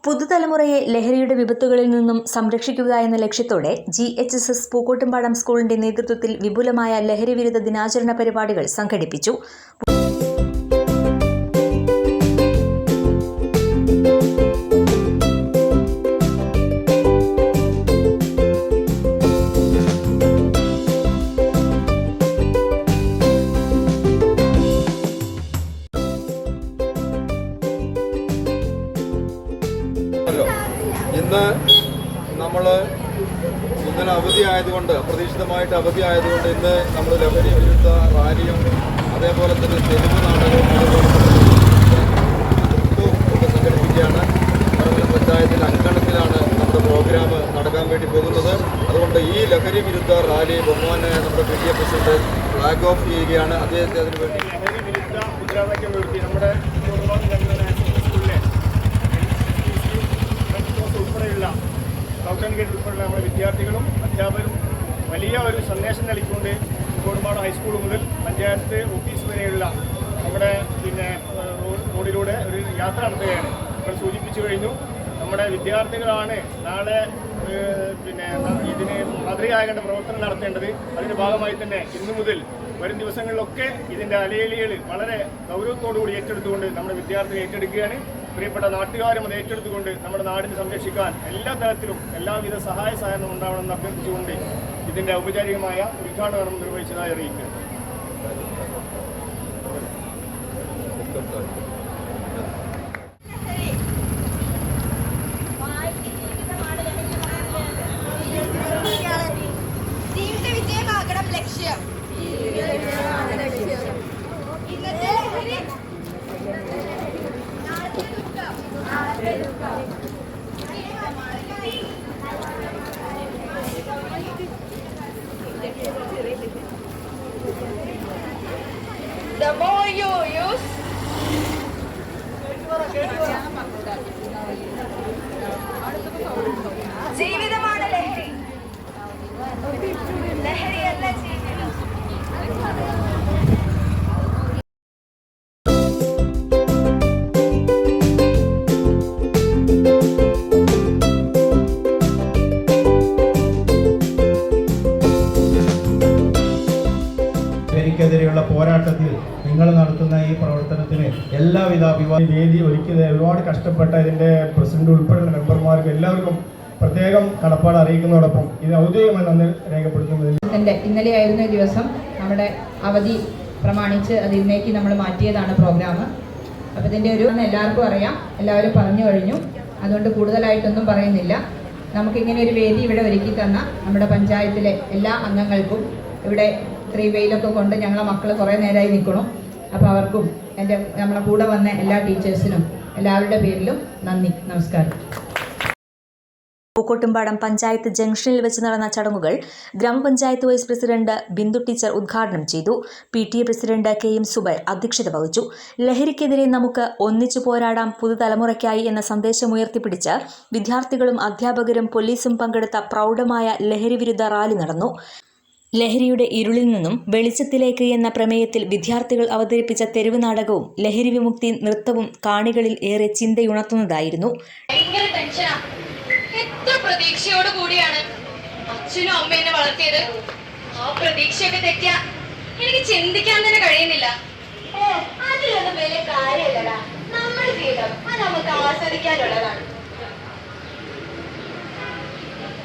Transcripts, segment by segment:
പുതുതലമുറയെ ലഹരിയുടെ വിപത്തുകളിൽ നിന്നും സംരക്ഷിക്കുക എന്ന ലക്ഷ്യത്തോടെ GHSS പൂക്കോട്ടുംപാടം സ്കൂളിന്റെ നേതൃത്വത്തിൽ വിപുലമായ ലഹരി വിരുദ്ധ ദിനാചരണ പരിപാടികൾ സംഘടിപ്പിച്ചു. ഇന്ന് നമ്മൾ ഇന്നലെ അവധിയായതുകൊണ്ട് അപ്രതീക്ഷിതമായിട്ട് അവധിയായതുകൊണ്ട് ഇന്ന് നമ്മൾ ലഹരി വിരുദ്ധ റാലിയും അതേപോലെ തന്നെ തെരുവ് നാടകവും ഒക്കെ സംഘടിപ്പിക്കുകയാണ്. പറവൂർ പഞ്ചായത്തിൽ അങ്കണത്തിലാണ് നമ്മുടെ പ്രോഗ്രാം നടക്കാൻ വേണ്ടി പോകുന്നത്. അതുകൊണ്ട് ഈ ലഹരി വിരുദ്ധ റാലി ബഹുമാനായ നമ്മുടെ PTA പ്രസിഡന്റ് ഫ്ലാഗ് ഓഫ് ചെയ്യുകയാണ്. അദ്ദേഹത്തെ അതിനുവേണ്ടി ലഹരി വിരുദ്ധ മുദ്രാവാക്യം ഉയർത്തി നമ്മുടെ ഗേറ്റ് ഉൾപ്പെടെയുള്ള നമ്മുടെ വിദ്യാർത്ഥികളും അധ്യാപകരും വലിയ ഒരു സന്ദേശം നൽകിക്കൊണ്ട് കോടുമാട് ഹൈസ്കൂൾ മുതൽ പഞ്ചായത്ത് ഓഫീസ് വരെയുള്ള നമ്മുടെ റോഡിലൂടെ ഒരു യാത്ര നടത്തുകയാണ്. നമ്മൾ സൂചിപ്പിച്ചു കഴിഞ്ഞു, നമ്മുടെ വിദ്യാർത്ഥികളാണ് നാളെ ഇതിന് മാതൃകയാകേണ്ട പ്രവർത്തനം നടത്തേണ്ടത്. അതിൻ്റെ ഭാഗമായി തന്നെ ഇന്നു മുതൽ വരും ദിവസങ്ങളിലൊക്കെ ഇതിൻ്റെ അലയലികൾ വളരെ ഗൗരവത്തോടുകൂടി ഏറ്റെടുത്തുകൊണ്ട് നമ്മുടെ വിദ്യാർത്ഥികൾ ഏറ്റെടുക്കുകയാണ്. പ്രിയപ്പെട്ട നാട്ടുകാരും അത് ഏറ്റെടുത്തുകൊണ്ട് നമ്മുടെ നാടിനെ സംരക്ഷിക്കാൻ എല്ലാ തരത്തിലും എല്ലാവിധ സഹായ സഹകരണം ഉണ്ടാവണമെന്ന് അഭ്യർത്ഥിച്ചുകൊണ്ട് ഇതിൻ്റെ ഔപചാരികമായ ഉദ്ഘാടനം നിർവഹിച്ചതായി അറിയിക്കുക. The more you use, ജീവിതമാണ് ലഹരി. ലഹരിയല്ല ജീവിതം. െതിരെയുള്ള പോരാട്ടത്തിൽ നിങ്ങൾ നടത്തുന്ന ഈ പ്രവർത്തനത്തിന് എല്ലാവിധ വേദി ഒരുക്കിയത് ഒരുപാട് കഷ്ടപ്പെട്ട ഇതിൻ്റെ പ്രസിഡന്റ് ഉൾപ്പെടെയുള്ള മെമ്പർമാർക്കും എല്ലാവർക്കും പ്രത്യേകം കടപ്പാട് അറിയിക്കുന്നതോടൊപ്പം ഇത് ഔദ്യോഗികമായി നന്ദി രേഖപ്പെടുത്തുന്നതിൽ ഇന്നലെയായിരുന്ന ദിവസം നമ്മുടെ അവധി പ്രമാണിച്ച് അത് ഇന്നേക്ക് നമ്മൾ മാറ്റിയതാണ് പ്രോഗ്രാം. അപ്പോൾ ഇതിൻ്റെ എല്ലാവർക്കും അറിയാം, എല്ലാവരും പറഞ്ഞു കഴിഞ്ഞു. അതുകൊണ്ട് കൂടുതലായിട്ടൊന്നും പറയുന്നില്ല. നമുക്കിങ്ങനെ ഒരു വേദി ഇവിടെ ഒരുക്കി തന്ന നമ്മുടെ പഞ്ചായത്തിലെ എല്ലാ അംഗങ്ങൾക്കും ഇവിടെ വെയിലൊക്കെ കൊണ്ട് ഞങ്ങളെ മക്കൾ കുറേ നേരമായി നിൽക്കണം. അപ്പോൾ അവർക്കും നമ്മളെ കൂടെ വന്ന എല്ലാ ടീച്ചേഴ്സിനും എല്ലാവരുടെ പേരിലും നന്ദി, നമസ്കാരം. പൂക്കോട്ടുംപാടം പഞ്ചായത്ത് ജംഗ്ഷനിൽ വെച്ച് നടന്ന ചടങ്ങുകൾ ഗ്രാമപഞ്ചായത്ത് വൈസ് പ്രസിഡന്റ് ബിന്ദു ടീച്ചർ ഉദ്ഘാടനം ചെയ്തു. PTA പ്രസിഡന്റ് KM സുബൈർ അധ്യക്ഷത വഹിച്ചു. ലഹരിക്കെതിരെ നമുക്ക് ഒന്നിച്ചു പോരാടാം പുതുതലമുറയ്ക്കായി എന്ന സന്ദേശം ഉയർത്തിപ്പിടിച്ച് വിദ്യാർത്ഥികളും അധ്യാപകരും പോലീസും പങ്കെടുത്ത പ്രൗഢമായ ലഹരി വിരുദ്ധ റാലി നടന്നു. ലഹരിയുടെ ഇരുളിൽ നിന്നും വെളിച്ചത്തിലേക്ക് എന്ന പ്രമേയത്തിൽ വിദ്യാർത്ഥികൾ അവതരിപ്പിച്ച തെരുവ് നാടകവും ലഹരി വിമുക്തി നൃത്തവും കാണികളിൽ ഏറെ ചിന്തയുണർത്തുന്നതായിരുന്നു. എത്ര പ്രതീക്ഷയോട് കൂടിയാണ് അച്ഛനും അമ്മ എന്നെ വളർത്തിയത്. ആ പ്രതീക്ഷയൊക്കെ തെറ്റിയ എനിക്ക് ചിന്തിക്കാൻ തന്നെ കഴിയുന്നില്ല. അതിലൊന്നും വലിയ കാര്യമല്ലടാ. നമ്മുടെ ജീവിതം അത് നമുക്ക് ആസ്വദിക്കാനുള്ളതാണ്.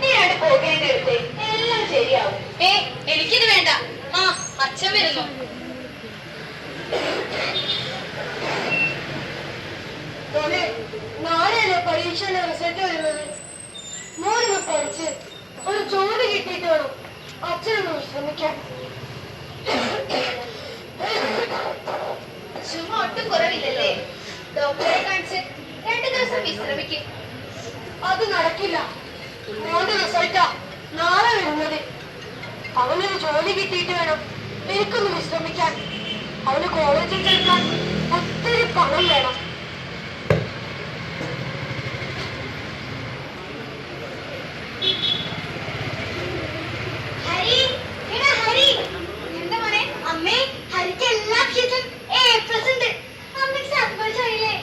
നീ അവിടെ പോകേണ്ടടുത്ത് എല്ലാം ശരിയാവും. എനിക്കിത് വേണ്ട. അച്ഛൻ വരുന്നു. നാളെയല്ലേ പരീക്ഷയുടെ റിസൾട്ട് വരുന്നത്. മോനൊന്ന് പഠിച്ച് ഒരു ജോലി കിട്ടിയിട്ട് വേണം അച്ഛനൊന്ന് വിശ്രമിക്കാൻ. ചുമ ഒട്ടും കുറവില്ലല്ലേ? ഡോക്ടറെ കാണിച്ച് 2 ദിവസം വിശ്രമിക്കും. അത് നടക്കില്ല. മോന്റെ റിസൾട്ടാ നാളെ വരുന്നത്. അവനൊരു ജോലി കിട്ടിയിട്ട് വേണം എനിക്കൊന്ന് വിശ്രമിക്കാൻ. അവന് കോളേജിൽ ചേർക്കാൻ ഒത്തിരി പണം വേണം. എന്താ മോനെ? അമ്മേ, ഹരിക്ക് എല്ലാ വിഷയത്തിലും A+ ഉണ്ട്. അമ്മയ്ക്ക് സന്തോഷമായില്ലേ?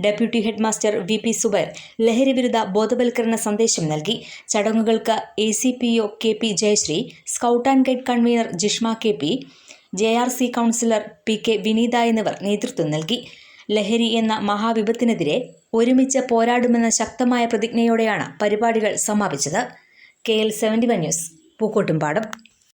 ഡെപ്യൂട്ടി ഹെഡ്മാസ്റ്റർ VP സുബൈർ ലഹരി വിരുദ്ധ ബോധവൽക്കരണ സന്ദേശം നൽകി. ചടങ്ങുകൾക്ക് ACPO KP Jayashree, scout and guide convener Jishma KP, JRC councillor PK Vineetha എന്നിവർ നേതൃത്വം നൽകി. ലഹരി എന്ന മഹാവിപത്തിനെതിരെ ഒരുമിച്ച് പോരാടുമെന്ന ശക്തമായ പ്രതിജ്ഞയോടെയാണ് പരിപാടികൾ സമാപിച്ചത്. KL 71 news, Pookkottumpadam.